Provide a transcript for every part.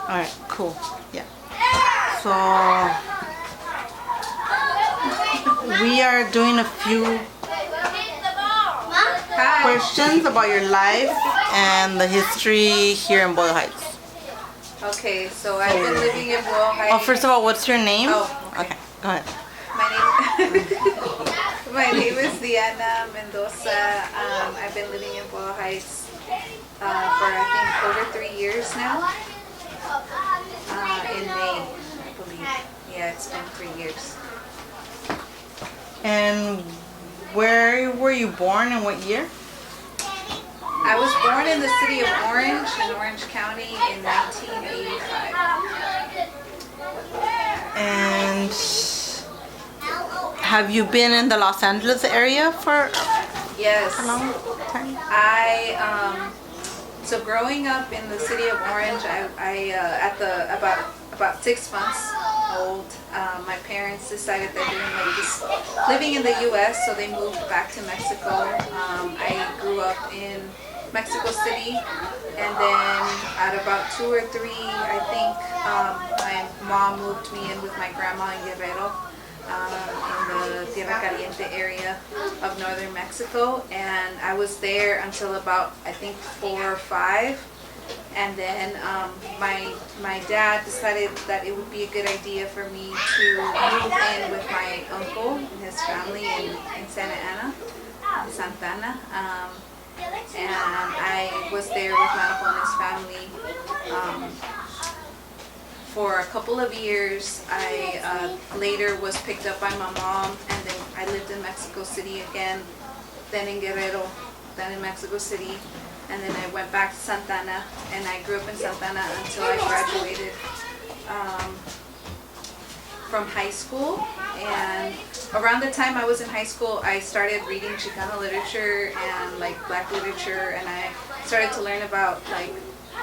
All right, cool. Yeah. So we are doing a few questions about your life and the history here in Boyle Heights. Okay, so I've been living in Boyle Heights. Oh, first of all, what's your name? Oh, okay. Go ahead. My name is Diana Mendoza. I've been living in Boyle Heights for I think over 3 years now. In May, I believe. Yeah, it's been 3 years. And where were you born and what year? I was born in the city of Orange, in Orange County, in 1985. And have you been in the Los Angeles area for Yes. a long time? So growing up in the city of Orange, about 6 months old, my parents decided that they were just living in the U.S., so they moved back to Mexico. I grew up in Mexico City, and then at about 2 or 3, I think, my mom moved me in with my grandma in Guerrero, in the Tierra Caliente area of northern Mexico, and I was there until about, I think, 4 or 5. And then my dad decided that it would be a good idea for me to move in with my uncle and his family in Santa Ana, Santana. And I was there with my uncle and his family for a couple of years. I later was picked up by my mom, and then I lived in Mexico City again, then in Guerrero, then in Mexico City, and then I went back to Santana, and I grew up in Santana until I graduated from high school. And around the time I was in high school, I started reading Chicano literature and like black literature, and I started to learn about like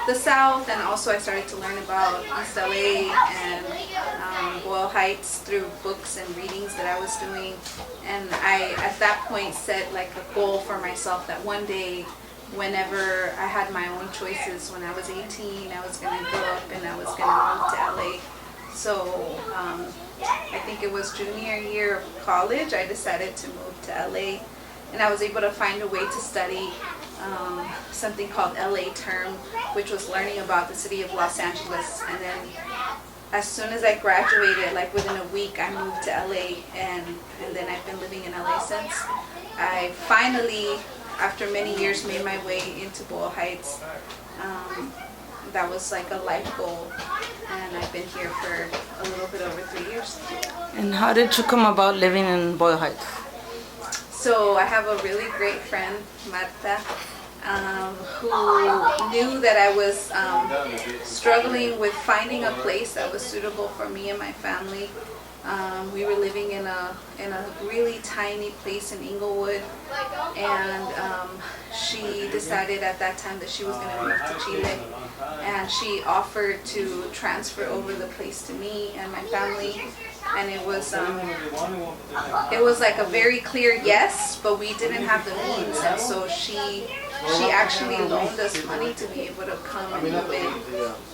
the South, and also I started to learn about East LA and Boyle Heights through books and readings that I was doing. And I, at that point, set like a goal for myself that one day, whenever I had my own choices, when I was 18, I was going to grow up and I was going to move to LA. So I think it was junior year of college, I decided to move to LA, and I was able to find a way to study something called LA Term, which was learning about the city of Los Angeles. And then as soon as I graduated, like within a week, I moved to LA, and then I've been living in LA since. I finally, after many years, made my way into Boyle Heights. That was like a life goal, and I've been here for a little bit over 3 years. And how did you come about living in Boyle Heights? So I have a really great friend, Marta, who knew that I was struggling with finding a place that was suitable for me and my family. We were living in a really tiny place in Inglewood, and she decided at that time that she was going to move to Chile, and she offered to transfer over the place to me and my family. And it was like a very clear yes, but we didn't have the means, and so she actually loaned us money to be able to come and move in.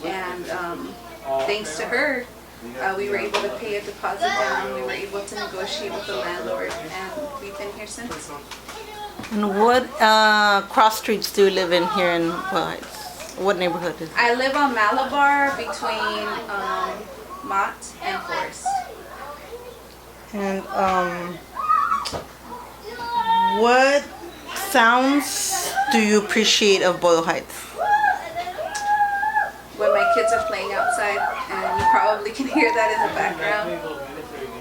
And thanks to her, we were able to pay a deposit down. We were able to negotiate with the landlord, and we've been here since. And what cross streets do you live in here in Boyle Heights? What neighborhood is it? I live on Malabar between Mott and Forest. And what sounds do you appreciate of Boyle Heights? When my kids are playing outside, and you probably can hear that in the background.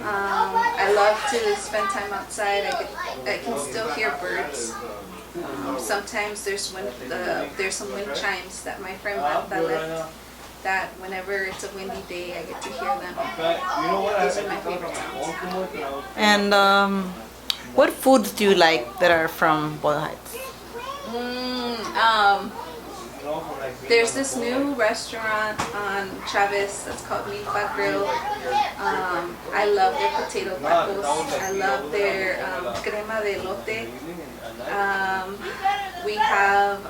I love to spend time outside. I can still hear birds. Sometimes there's some wind chimes that my friend Marta left, that whenever it's a windy day, I get to hear them. Those are my favorite sounds. And what foods do you like that are from Boyle Heights? There's this new restaurant on Chavez that's called Milpa Grill. I love their potato tacos. I love their crema de elote. We have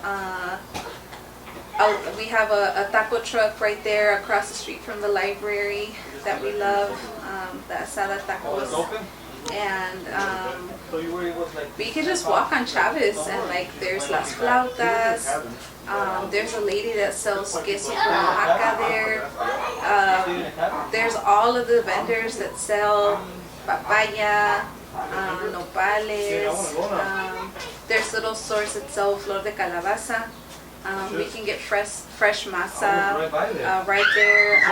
we have a taco truck right there across the street from the library that we love, the Asada Tacos. And we can just walk on Chavez, and like there's Las Flautas. There's a lady that sells queso con Oaxaca there. There's all of the vendors that sell papaya, nopales. There's little stores that sell flor de calabaza. We can get fresh masa right there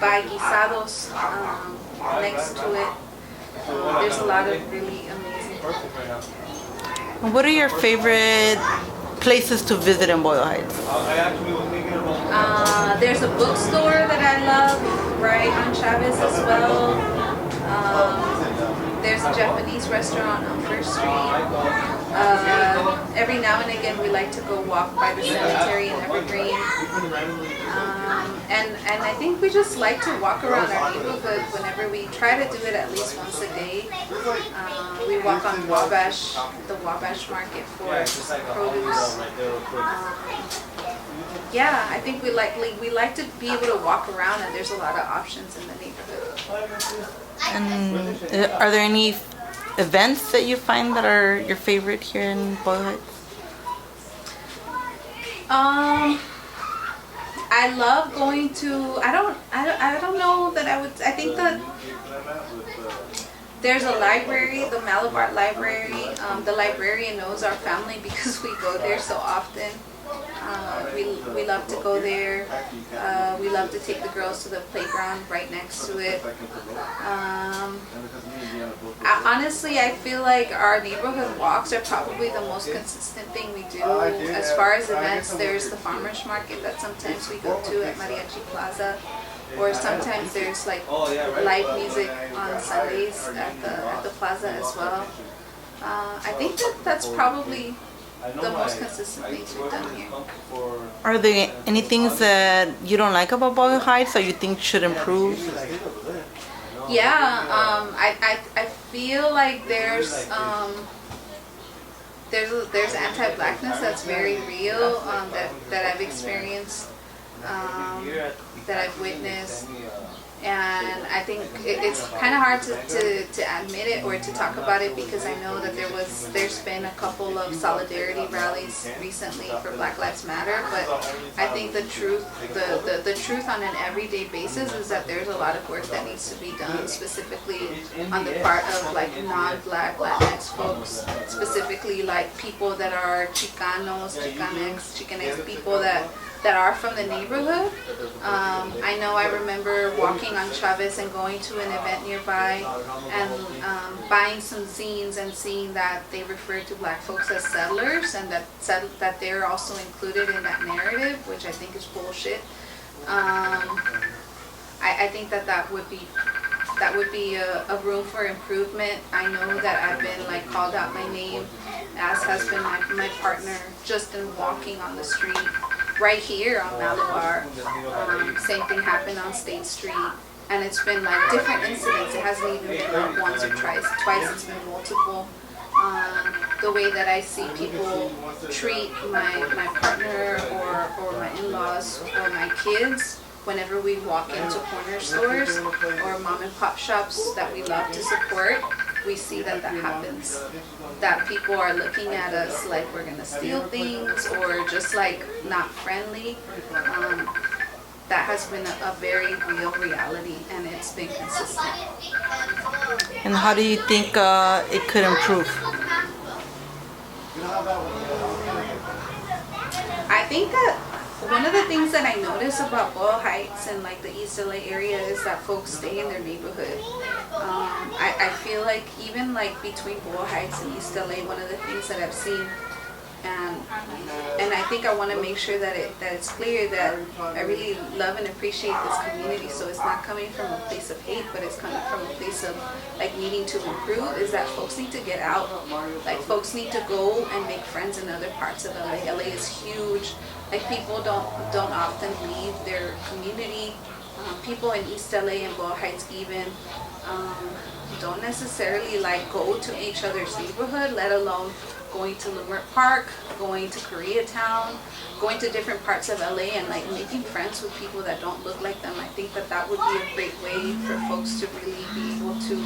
by Guisados next to it. There's a lot of really amazing. What are your favorite places to visit in Boyle Heights? There's a bookstore that I love right on Chavez as well. There's a Japanese restaurant on First Street. Every now and again we like to go walk by the cemetery in Evergreen. And I think we just like to walk around our neighborhood whenever we try to do it at least once a day. We walk on Wabash, the Wabash market for produce. Yeah, I think we like to be able to walk around, and there's a lot of options in the neighborhood. And are there any events that you find that are your favorite here in Boyle Heights? I love going to. I don't know that I would. I think that there's a library, the Malabar Library. The librarian knows our family because we go there so often. We love to go there. We love to take the girls to the playground right next to it. Honestly, I feel like our neighborhood walks are probably the most consistent thing we do. As far as events, there's the farmers market that sometimes we go to at Mariachi Plaza, or sometimes there's like live music on Sundays at the plaza as well. I think that's probably the most consistent things we've done here. Are there any things that you don't like about Boyle Heights or you think should improve? Yeah, I feel like there's anti-blackness that's very real, that I've experienced, that I've witnessed. And I think it's kind of hard to admit it or to talk about it, because I know that there's been a couple of solidarity rallies recently for Black Lives Matter, but I think the truth on an everyday basis is that there's a lot of work that needs to be done, specifically on the part of like non-Black Latinx folks, specifically like people that are Chicanos, Chicanx people that are from the neighborhood. I know I remember walking on Chavez and going to an event nearby and buying some zines and seeing that they referred to black folks as settlers, and that they're also included in that narrative, which I think is bullshit. I think that would be a room for improvement. I know that I've been like called out my name, as has been my partner, just in walking on the street. Right here on Malabar, same thing happened on State Street, and it's been like different incidents. It hasn't even been like once or twice, it's been multiple. The way that I see people treat my partner or my in-laws or my kids whenever we walk into corner stores or mom and pop shops that we love to support, we see that happens. That people are looking at us like we're gonna steal things or just like not friendly. That has been a very real reality, and it's been consistent. And how do you think it could improve? I think that one of the things that I notice about Boyle Heights and like the East LA area is that folks stay in their neighborhood. I feel like even like between Boyle Heights and East LA, one of the things that I've seen, and I think I want to make sure that it's clear that I really love and appreciate this community. So it's not coming from a place of hate, but it's coming from a place of like needing to improve. Is that folks need to get out. Like folks need to go and make friends in other parts of LA. LA is huge. Like people don't often leave their community. People in East LA and Boyle Heights even don't necessarily like go to each other's neighborhood, let alone going to Leimert Park, going to Koreatown, going to different parts of LA and like making friends with people that don't look like them. I think that that would be a great way for folks to really be able to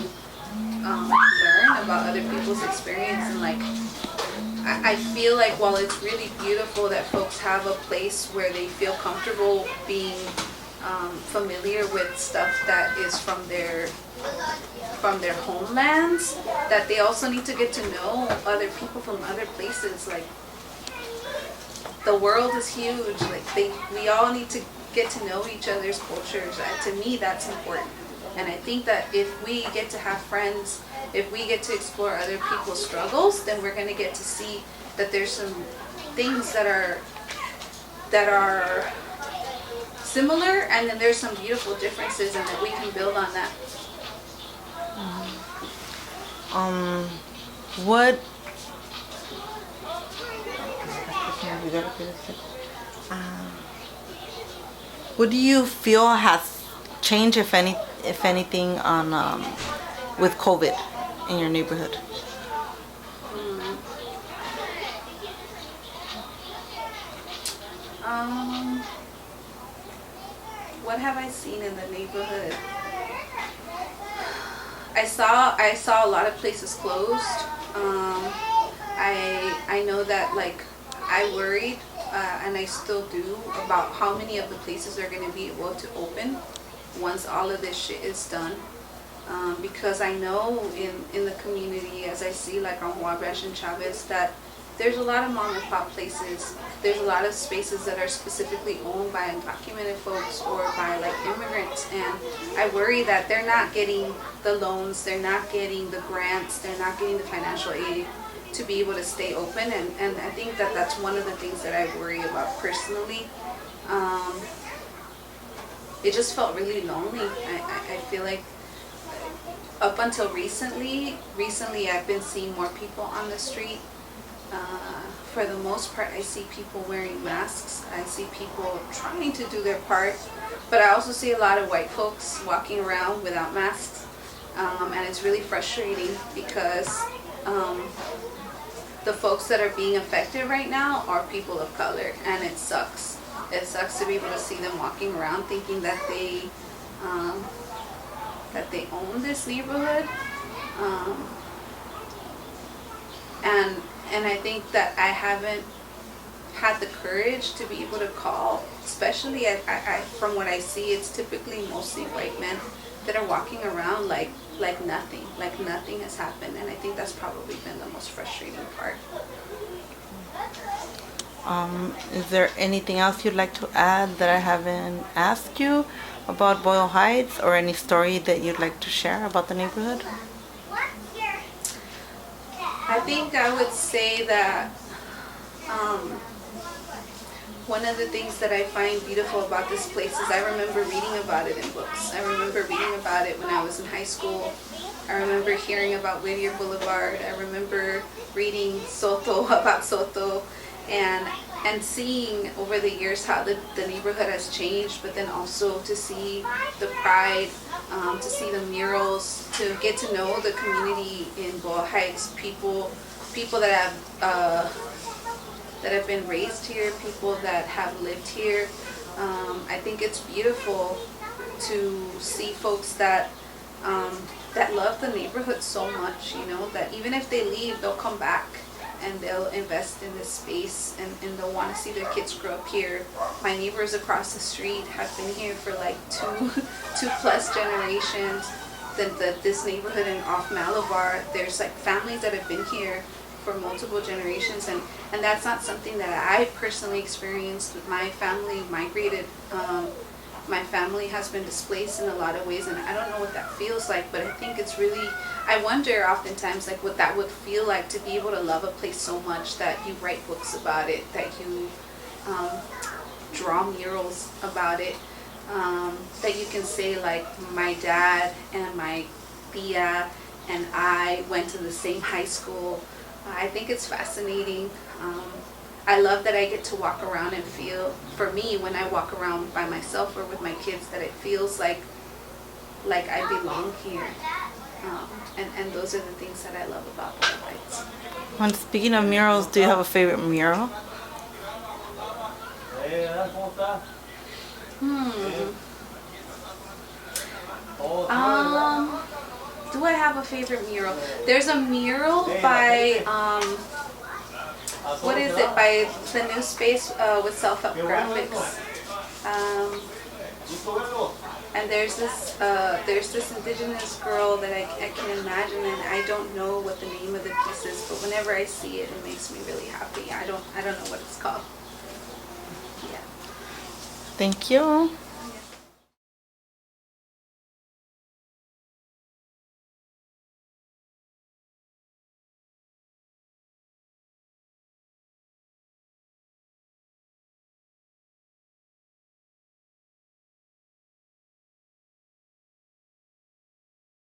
learn about other people's experience. And like I feel like while it's really beautiful that folks have a place where they feel comfortable being familiar with stuff that is from their homelands, that they also need to get to know other people from other places. Like the world is huge. Like we all need to get to know each other's cultures. To me, that's important. And I think that if we get to have friends, if we get to explore other people's struggles, then we're going to get to see that there's some things that are similar, and then there's some beautiful differences, and that we can build on that. What do you feel has changed, if anything, on with COVID in your neighborhood? What have I seen in the neighborhood? I saw a lot of places closed. I know that like I worried, and I still do, about how many of the places are going to be able to open once all of this shit is done. Because I know in the community, as I see like on Wabash and Chavez, that there's a lot of mom and pop places. There's a lot of spaces that are specifically owned by undocumented folks or by like immigrants, and I worry that they're not getting the loans, they're not getting the grants, they're not getting the financial aid to be able to stay open, and I think that that's one of the things that I worry about personally. It just felt really lonely. I feel like up until recently I've been seeing more people on the street. For the most part, I see people wearing masks. I see people trying to do their part, but I also see a lot of white folks walking around without masks, and it's really frustrating because the folks that are being affected right now are people of color, and it sucks. It sucks to be able to see them walking around thinking that they own this neighborhood, and I think that I haven't had the courage to be able to call, especially from what I see, it's typically mostly white men that are walking around like nothing has happened, and I think that's probably been the most frustrating part. Is there anything else you'd like to add that I haven't asked you about Boyle Heights, or any story that you'd like to share about the neighborhood? I think I would say that one of the things that I find beautiful about this place is I remember reading about it in books. I remember reading about it when I was in high school. I remember hearing about Whittier Boulevard. I remember reading about Soto, and seeing over the years how the neighborhood has changed, but then also to see the pride, to see the murals, to get to know the community in Boyle Heights, people that have been raised here, people that have lived here. I think it's beautiful to see folks that love the neighborhood so much, that even if they leave, they'll come back and they'll invest in this space, and they'll want to see their kids grow up here. My neighbors across the street have been here for like two plus generations. This neighborhood in off Malabar, there's like families that have been here for multiple generations, and that's not something that I personally experienced. My family migrated. My family has been displaced in a lot of ways, and I don't know what that feels like, but I think it's really, I wonder oftentimes like what that would feel like to be able to love a place so much that you write books about it, that you draw murals about it, that you can say like my dad and my tia and I went to the same high school. I think it's fascinating. I love that I get to walk around and feel, for me, when I walk around by myself or with my kids, that it feels like I belong here. And those are the things that I love about Boyle Heights. And speaking of murals, do you have a favorite mural? Do I have a favorite mural? There's a mural by what is it? By the New Space with self-help graphics. And there's this indigenous girl that I can imagine, and I don't know what the name of the piece is, but whenever I see it, it makes me really happy. I don't know what it's called. Yeah. Thank you.